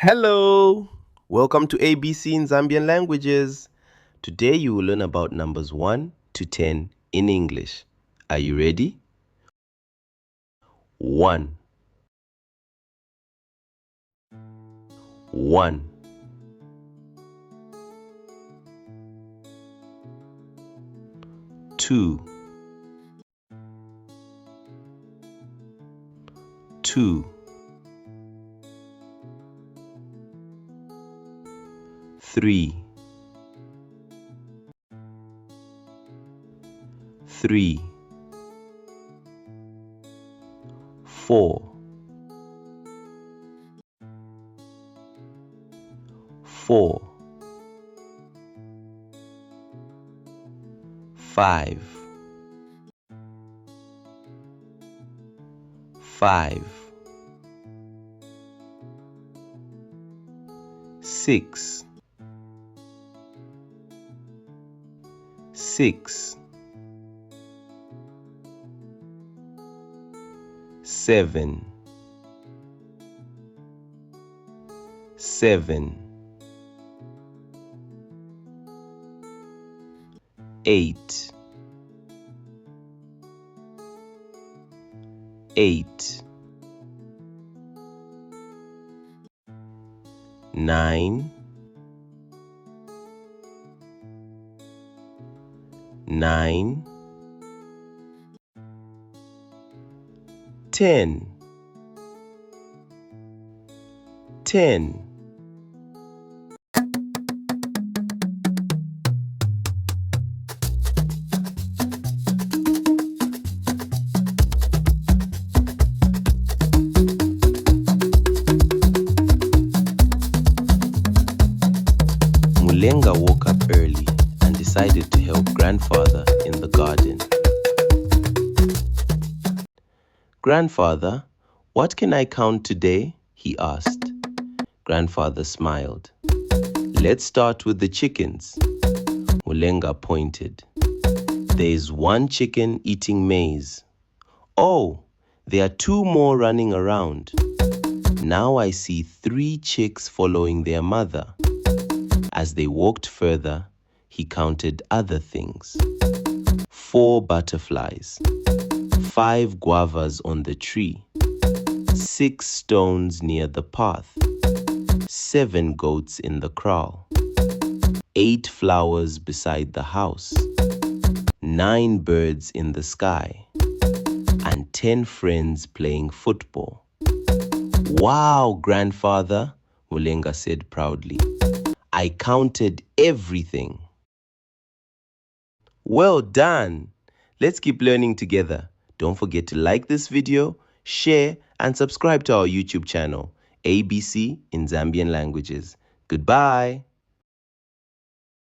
Hello, welcome to ABC in Zambian languages. Today you will learn about numbers 1 to 10 in English. Are you ready? 1 1 2 2 3 3 4 4 5 5 6 6 7 7 8 8 9 9 10 10 Mulenga woke up early and decided to help grandfather in the garden. Grandfather, what can I count today? He asked. Grandfather smiled. Let's start with the chickens. Mulenga pointed. There's one chicken eating maize. Oh, there are two more running around. Now I see 3 chicks following their mother. As they walked further, he counted other things. 4 butterflies, 5 guavas on the tree, 6 stones near the path, 7 goats in the kraal, 8 flowers beside the house, 9 birds in the sky, and 10 friends playing football. Wow, grandfather, Mulenga said proudly. I counted everything. Well done! Let's keep learning together. Don't forget to like this video, share, and subscribe to our YouTube channel, ABC in Zambian Languages. Goodbye!